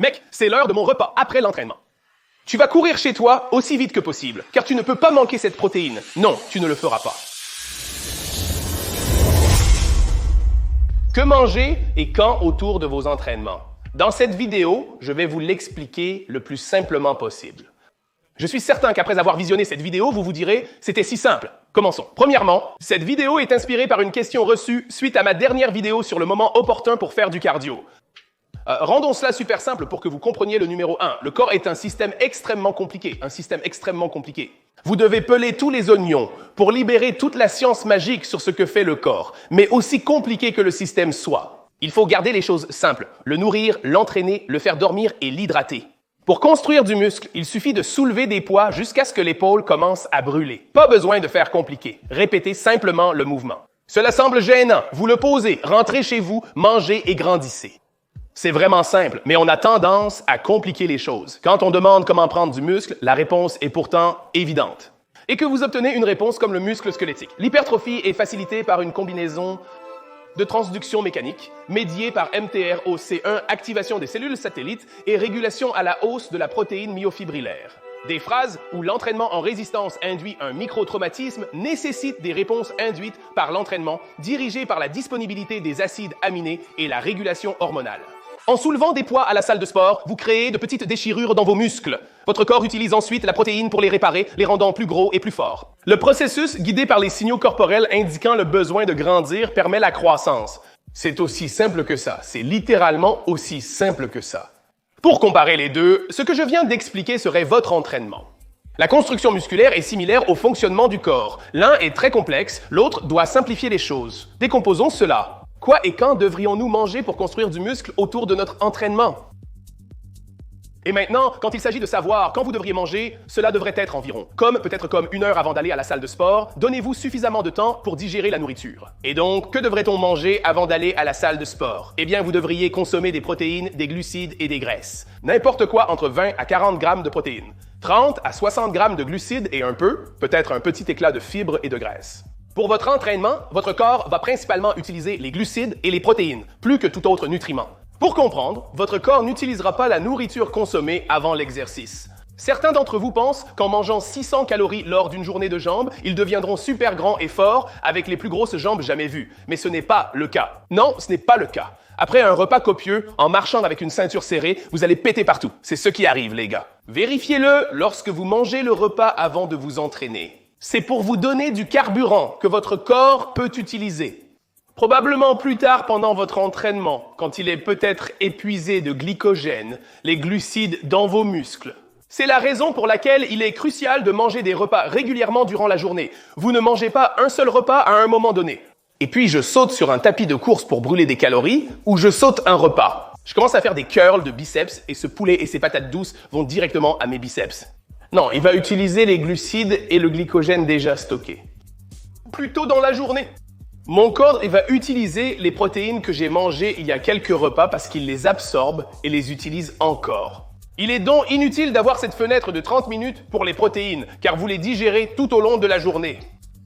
Mec, c'est l'heure de mon repas après l'entraînement. Tu vas courir chez toi aussi vite que possible, car tu ne peux pas manquer cette protéine. Non, tu ne le feras pas. Que manger et quand autour de vos entraînements? Dans cette vidéo, je vais vous l'expliquer le plus simplement possible. Je suis certain qu'après avoir visionné cette vidéo, vous vous direz « c'était si simple ». Commençons. Premièrement, cette vidéo est inspirée par une question reçue suite à ma dernière vidéo sur le moment opportun pour faire du cardio. Rendons cela super simple pour que vous compreniez le numéro 1. Le corps est un système extrêmement compliqué, Vous devez peler tous les oignons pour libérer toute la science magique sur ce que fait le corps, mais aussi compliqué que le système soit. Il faut garder les choses simples, le nourrir, l'entraîner, le faire dormir et l'hydrater. Pour construire du muscle, il suffit de soulever des poids jusqu'à ce que l'épaule commence à brûler. Pas besoin de faire compliqué. Répétez simplement le mouvement. Cela semble gênant. Vous le posez, rentrez chez vous, mangez et grandissez. C'est vraiment simple, mais on a tendance à compliquer les choses. Quand on demande comment prendre du muscle, la réponse est pourtant évidente. Et que vous obtenez une réponse comme le muscle squelettique. L'hypertrophie est facilitée par une combinaison de transduction mécanique, médiée par mTORC1, activation des cellules satellites et régulation à la hausse de la protéine myofibrillaire. Des phrases où l'entraînement en résistance induit un microtraumatisme nécessitent des réponses induites par l'entraînement, dirigées par la disponibilité des acides aminés et la régulation hormonale. En soulevant des poids à la salle de sport, vous créez de petites déchirures dans vos muscles. Votre corps utilise ensuite la protéine pour les réparer, les rendant plus gros et plus forts. Le processus, guidé par les signaux corporels indiquant le besoin de grandir, permet la croissance. C'est aussi simple que ça. C'est littéralement aussi simple que ça. Pour comparer les deux, ce que je viens d'expliquer serait votre entraînement. La construction musculaire est similaire au fonctionnement du corps. L'un est très complexe, l'autre doit simplifier les choses. Décomposons cela. Quoi et quand devrions-nous manger pour construire du muscle autour de notre entraînement? Et maintenant, quand il s'agit de savoir quand vous devriez manger, cela devrait être environ. Peut-être comme 1 heure avant d'aller à la salle de sport, donnez-vous suffisamment de temps pour digérer la nourriture. Et donc, que devrait-on manger avant d'aller à la salle de sport? Eh bien, vous devriez consommer des protéines, des glucides et des graisses. N'importe quoi entre 20 à 40 grammes de protéines, 30 à 60 grammes de glucides et peut-être un petit éclat de fibres et de graisse. Pour votre entraînement, votre corps va principalement utiliser les glucides et les protéines, plus que tout autre nutriment. Pour comprendre, votre corps n'utilisera pas la nourriture consommée avant l'exercice. Certains d'entre vous pensent qu'en mangeant 600 calories lors d'une journée de jambes, ils deviendront super grands et forts avec les plus grosses jambes jamais vues. Mais ce n'est pas le cas. Non, ce n'est pas le cas. Après un repas copieux, en marchant avec une ceinture serrée, vous allez péter partout. C'est ce qui arrive, les gars. Vérifiez-le lorsque vous mangez le repas avant de vous entraîner. C'est pour vous donner du carburant que votre corps peut utiliser. Probablement plus tard pendant votre entraînement, quand il est peut-être épuisé de glycogène, les glucides dans vos muscles. C'est la raison pour laquelle il est crucial de manger des repas régulièrement durant la journée. Vous ne mangez pas un seul repas à un moment donné. Et puis je saute sur un tapis de course pour brûler des calories ou je saute un repas. Je commence à faire des curls de biceps et ce poulet et ses patates douces vont directement à mes biceps. Non, il va utiliser les glucides et le glycogène déjà stockés. Plus tôt dans la journée. Mon corps va utiliser les protéines que j'ai mangées il y a quelques repas parce qu'il les absorbe et les utilise encore. Il est donc inutile d'avoir cette fenêtre de 30 minutes pour les protéines, car vous les digérez tout au long de la journée.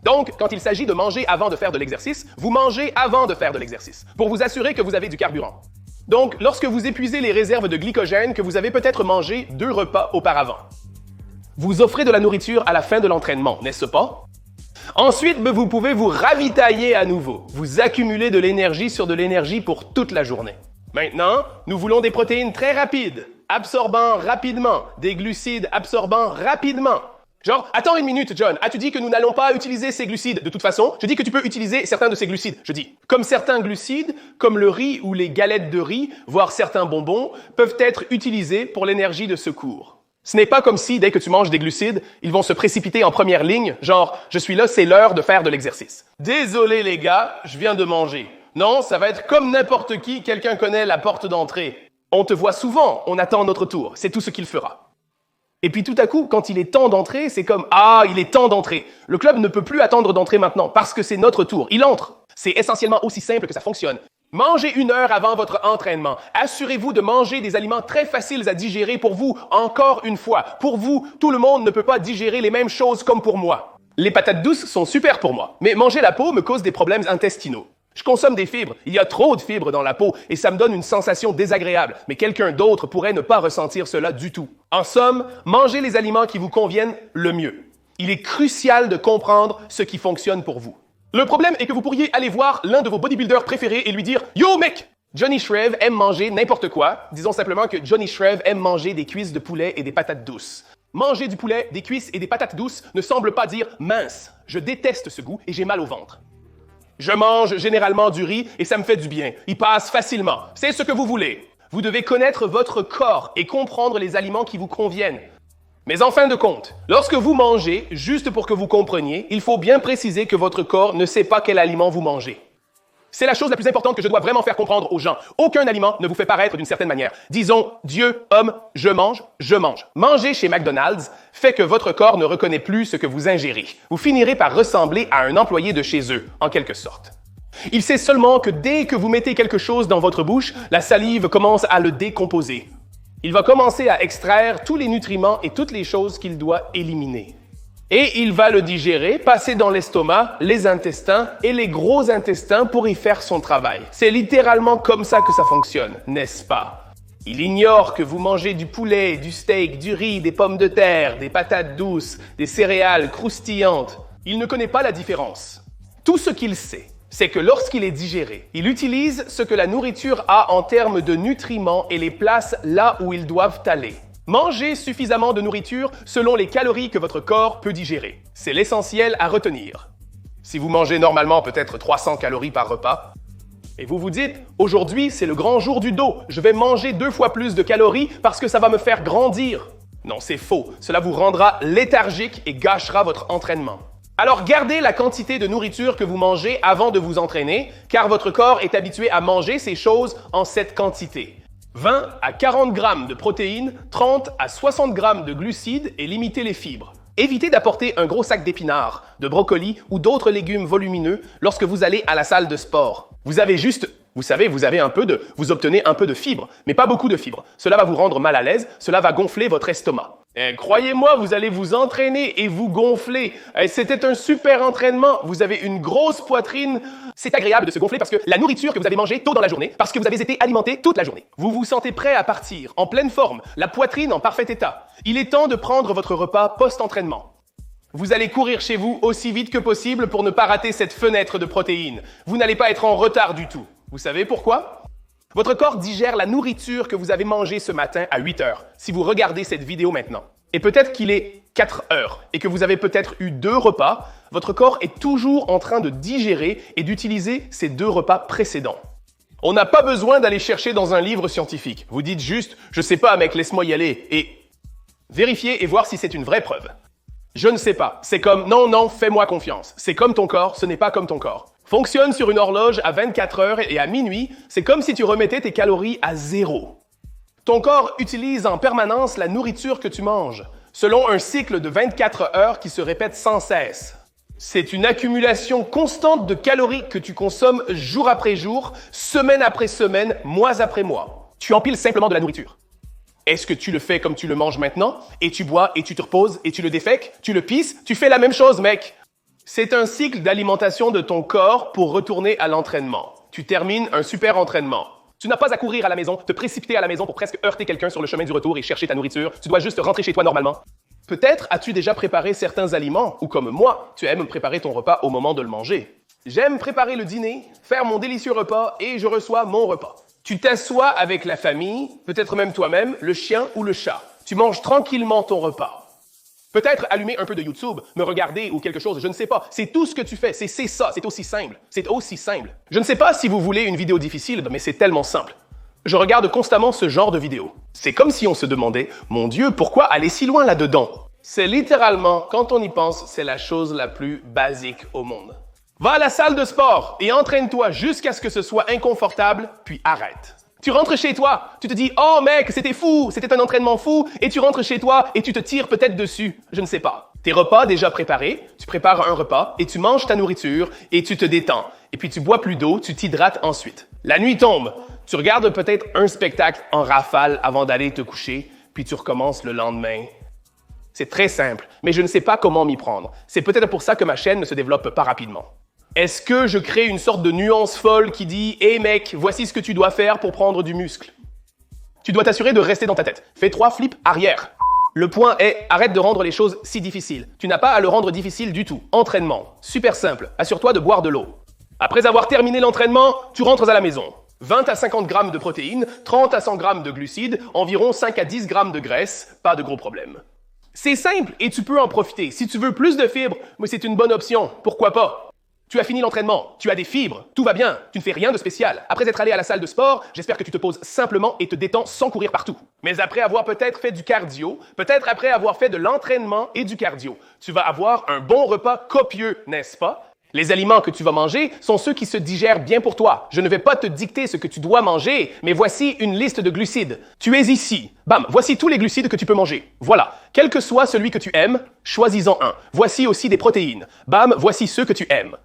Donc, quand il s'agit de manger avant de faire de l'exercice, vous mangez avant de faire de l'exercice, pour vous assurer que vous avez du carburant. Donc, lorsque vous épuisez les réserves de glycogène que vous avez peut-être mangé 2 repas auparavant. Vous offrez de la nourriture à la fin de l'entraînement, n'est-ce pas? Ensuite, vous pouvez vous ravitailler à nouveau. Vous accumulez de l'énergie sur de l'énergie pour toute la journée. Maintenant, nous voulons des protéines très rapides, absorbant rapidement, des glucides absorbant rapidement. Genre, attends une minute, John, as-tu dit que nous n'allons pas utiliser ces glucides? De toute façon, je dis que tu peux utiliser certains de ces glucides. Je dis, comme certains glucides, comme le riz ou les galettes de riz, voire certains bonbons, peuvent être utilisés pour l'énergie de secours. Ce n'est pas comme si, dès que tu manges des glucides, ils vont se précipiter en première ligne, genre, je suis là, c'est l'heure de faire de l'exercice. Désolé les gars, je viens de manger. Non, ça va être comme n'importe qui, quelqu'un connaît la porte d'entrée. On te voit souvent, on attend notre tour, c'est tout ce qu'il fera. Et puis tout à coup, quand il est temps d'entrer, c'est comme « Ah, il est temps d'entrer ». Le club ne peut plus attendre d'entrer maintenant, parce que c'est notre tour, il entre. C'est essentiellement aussi simple que ça fonctionne. Mangez 1 heure avant votre entraînement. Assurez-vous de manger des aliments très faciles à digérer pour vous, encore une fois. Pour vous, tout le monde ne peut pas digérer les mêmes choses comme pour moi. Les patates douces sont super pour moi, mais manger la peau me cause des problèmes intestinaux. Je consomme des fibres, il y a trop de fibres dans la peau et ça me donne une sensation désagréable, mais quelqu'un d'autre pourrait ne pas ressentir cela du tout. En somme, mangez les aliments qui vous conviennent le mieux. Il est crucial de comprendre ce qui fonctionne pour vous. Le problème est que vous pourriez aller voir l'un de vos bodybuilders préférés et lui dire « Yo mec, Johnny Shreve aime manger n'importe quoi. Disons simplement que Johnny Shreve aime manger des cuisses de poulet et des patates douces. Manger du poulet, des cuisses et des patates douces ne semble pas dire « mince, je déteste ce goût et j'ai mal au ventre ». Je mange généralement du riz et ça me fait du bien. Il passe facilement. C'est ce que vous voulez. Vous devez connaître votre corps et comprendre les aliments qui vous conviennent. Mais en fin de compte, lorsque vous mangez, juste pour que vous compreniez, il faut bien préciser que votre corps ne sait pas quel aliment vous mangez. C'est la chose la plus importante que je dois vraiment faire comprendre aux gens. Aucun aliment ne vous fait paraître d'une certaine manière. Disons, Dieu, homme, je mange, je mange. Manger chez McDonald's fait que votre corps ne reconnaît plus ce que vous ingérez. Vous finirez par ressembler à un employé de chez eux, en quelque sorte. Il sait seulement que dès que vous mettez quelque chose dans votre bouche, la salive commence à le décomposer. Il va commencer à extraire tous les nutriments et toutes les choses qu'il doit éliminer. Et il va le digérer, passer dans l'estomac, les intestins et les gros intestins pour y faire son travail. C'est littéralement comme ça que ça fonctionne, n'est-ce pas? Il ignore que vous mangez du poulet, du steak, du riz, des pommes de terre, des patates douces, des céréales croustillantes. Il ne connaît pas la différence. Tout ce qu'il sait, c'est que lorsqu'il est digéré, il utilise ce que la nourriture a en termes de nutriments et les place là où ils doivent aller. Mangez suffisamment de nourriture selon les calories que votre corps peut digérer. C'est l'essentiel à retenir. Si vous mangez normalement peut-être 300 calories par repas, et vous vous dites « Aujourd'hui, c'est le grand jour du dos, je vais manger 2 fois plus de calories parce que ça va me faire grandir. » Non, c'est faux. Cela vous rendra léthargique et gâchera votre entraînement. Alors gardez la quantité de nourriture que vous mangez avant de vous entraîner, car votre corps est habitué à manger ces choses en cette quantité. 20 à 40 grammes de protéines, 30 à 60 grammes de glucides et limitez les fibres. Évitez d'apporter un gros sac d'épinards, de brocolis ou d'autres légumes volumineux lorsque vous allez à la salle de sport. Vous avez juste, vous obtenez un peu de fibres, mais pas beaucoup de fibres. Cela va vous rendre mal à l'aise, cela va gonfler votre estomac. Croyez-moi, vous allez vous entraîner et vous gonfler. C'était un super entraînement. Vous avez une grosse poitrine. C'est agréable de se gonfler parce que la nourriture que vous avez mangée tôt dans la journée, parce que vous avez été alimenté toute la journée. Vous vous sentez prêt à partir, en pleine forme, la poitrine en parfait état. Il est temps de prendre votre repas post-entraînement. Vous allez courir chez vous aussi vite que possible pour ne pas rater cette fenêtre de protéines. Vous n'allez pas être en retard du tout. Vous savez pourquoi? Votre corps digère la nourriture que vous avez mangée ce matin à 8 heures, si vous regardez cette vidéo maintenant. Et peut-être qu'il est 4 heures et que vous avez peut-être eu 2 repas, votre corps est toujours en train de digérer et d'utiliser ces 2 repas précédents. On n'a pas besoin d'aller chercher dans un livre scientifique. Vous dites juste « je sais pas mec, laisse-moi y aller » et vérifiez et voir si c'est une vraie preuve. Je ne sais pas. C'est comme « non, fais-moi confiance ». C'est comme ton corps, ce n'est pas comme ton corps. Fonctionne sur une horloge à 24 heures et à minuit, c'est comme si tu remettais tes calories à 0. Ton corps utilise en permanence la nourriture que tu manges, selon un cycle de 24 heures qui se répète sans cesse. C'est une accumulation constante de calories que tu consommes jour après jour, semaine après semaine, mois après mois. Tu empiles simplement de la nourriture. Est-ce que tu le fais comme tu le manges maintenant? Et tu bois, et tu te reposes, et tu le défèques? Tu le pisses? Tu fais la même chose, mec! C'est un cycle d'alimentation de ton corps pour retourner à l'entraînement. Tu termines un super entraînement. Tu n'as pas à courir à la maison, te précipiter à la maison pour presque heurter quelqu'un sur le chemin du retour et chercher ta nourriture. Tu dois juste rentrer chez toi normalement. Peut-être as-tu déjà préparé certains aliments, ou comme moi, tu aimes préparer ton repas au moment de le manger. J'aime préparer le dîner, faire mon délicieux repas et je reçois mon repas. Tu t'assois avec la famille, peut-être même toi-même, le chien ou le chat. Tu manges tranquillement ton repas. Peut-être allumer un peu de YouTube, me regarder ou quelque chose, je ne sais pas. C'est tout ce que tu fais. C'est ça. C'est aussi simple. C'est aussi simple. Je ne sais pas si vous voulez une vidéo difficile, mais c'est tellement simple. Je regarde constamment ce genre de vidéos. C'est comme si on se demandait, mon Dieu, pourquoi aller si loin là-dedans? C'est littéralement, quand on y pense, c'est la chose la plus basique au monde. Va à la salle de sport et entraîne-toi jusqu'à ce que ce soit inconfortable, puis arrête. Tu rentres chez toi, tu te dis « Oh mec, c'était fou, c'était un entraînement fou » et tu rentres chez toi et tu te tires peut-être dessus, je ne sais pas. Tes repas déjà préparés, tu prépares un repas et tu manges ta nourriture et tu te détends. Et puis tu bois plus d'eau, tu t'hydrates ensuite. La nuit tombe, tu regardes peut-être un spectacle en rafale avant d'aller te coucher, puis tu recommences le lendemain. C'est très simple, mais je ne sais pas comment m'y prendre. C'est peut-être pour ça que ma chaîne ne se développe pas rapidement. Est-ce que je crée une sorte de nuance folle qui dit « Hey mec, voici ce que tu dois faire pour prendre du muscle ». Tu dois t'assurer de rester dans ta tête. Fais 3 flips arrière. Le point est, arrête de rendre les choses si difficiles. Tu n'as pas à le rendre difficile du tout. Entraînement. Super simple. Assure-toi de boire de l'eau. Après avoir terminé l'entraînement, tu rentres à la maison. 20 à 50 grammes de protéines, 30 à 100 grammes de glucides, environ 5 à 10 grammes de graisse. Pas de gros problème. C'est simple et tu peux en profiter. Si tu veux plus de fibres, mais c'est une bonne option. Pourquoi pas? Tu as fini l'entraînement, tu as des fibres, tout va bien, tu ne fais rien de spécial. Après être allé à la salle de sport, j'espère que tu te poses simplement et te détends sans courir partout. Mais après avoir peut-être fait du cardio, peut-être après avoir fait de l'entraînement et du cardio, tu vas avoir un bon repas copieux, n'est-ce pas? Les aliments que tu vas manger sont ceux qui se digèrent bien pour toi. Je ne vais pas te dicter ce que tu dois manger, mais voici une liste de glucides. Tu es ici. Bam, voici tous les glucides que tu peux manger. Voilà. Quel que soit celui que tu aimes, choisis-en un. Voici aussi des protéines. Bam, voici ceux que tu aimes.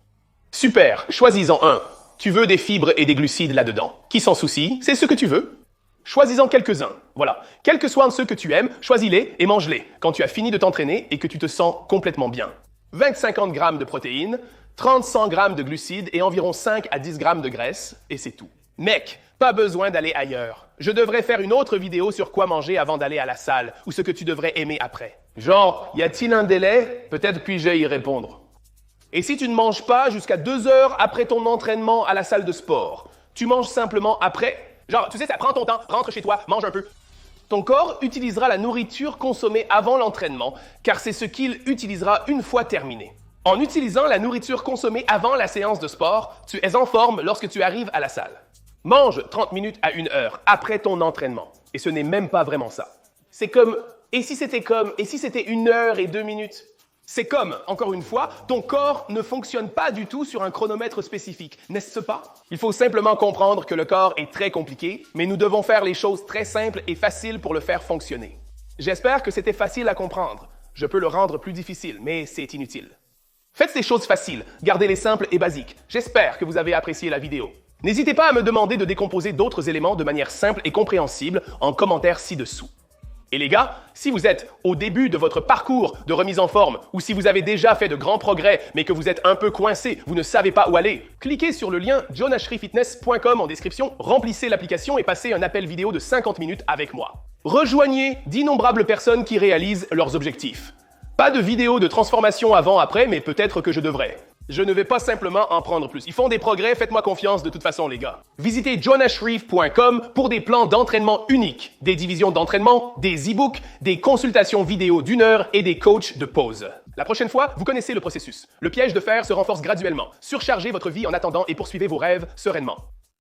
Super, choisis-en un. Tu veux des fibres et des glucides là-dedans. Qui s'en soucie? C'est ce que tu veux. Choisis-en quelques-uns. Voilà. Quels que soient ceux que tu aimes, choisis-les et mange-les quand tu as fini de t'entraîner et que tu te sens complètement bien. 20-50 grammes de protéines, 30-100 grammes de glucides et environ 5 à 10 grammes de graisse, et c'est tout. Mec, pas besoin d'aller ailleurs. Je devrais faire une autre vidéo sur quoi manger avant d'aller à la salle, ou ce que tu devrais aimer après. Genre, y a-t-il un délai? Peut-être puis-je y répondre. Et si tu ne manges pas jusqu'à 2 heures après ton entraînement à la salle de sport, tu manges simplement après? Genre, tu sais, ça prend ton temps, rentre chez toi, mange un peu. Ton corps utilisera la nourriture consommée avant l'entraînement, car c'est ce qu'il utilisera une fois terminé. En utilisant la nourriture consommée avant la séance de sport, tu es en forme lorsque tu arrives à la salle. Mange 30 minutes à 1 heure après ton entraînement. Et ce n'est même pas vraiment ça. C'est comme, et si c'était 1 heure et 2 minutes? C'est comme, encore une fois, ton corps ne fonctionne pas du tout sur un chronomètre spécifique, n'est-ce pas? Il faut simplement comprendre que le corps est très compliqué, mais nous devons faire les choses très simples et faciles pour le faire fonctionner. J'espère que c'était facile à comprendre. Je peux le rendre plus difficile, mais c'est inutile. Faites ces choses faciles, gardez-les simples et basiques. J'espère que vous avez apprécié la vidéo. N'hésitez pas à me demander de décomposer d'autres éléments de manière simple et compréhensible en commentaire ci-dessous. Et les gars, si vous êtes au début de votre parcours de remise en forme ou si vous avez déjà fait de grands progrès mais que vous êtes un peu coincé, vous ne savez pas où aller, cliquez sur le lien johnashreefitness.com en description, remplissez l'application et passez un appel vidéo de 50 minutes avec moi. Rejoignez d'innombrables personnes qui réalisent leurs objectifs. Pas de vidéo de transformation avant-après, mais peut-être que je devrais. Je ne vais pas simplement en prendre plus. Ils font des progrès, faites-moi confiance de toute façon, les gars. Visitez johnashreef.com pour des plans d'entraînement uniques, des divisions d'entraînement, des e-books, des consultations vidéo d'1 heure et des coachs de pause. La prochaine fois, vous connaissez le processus. Le piège de fer se renforce graduellement. Surchargez votre vie en attendant et poursuivez vos rêves sereinement.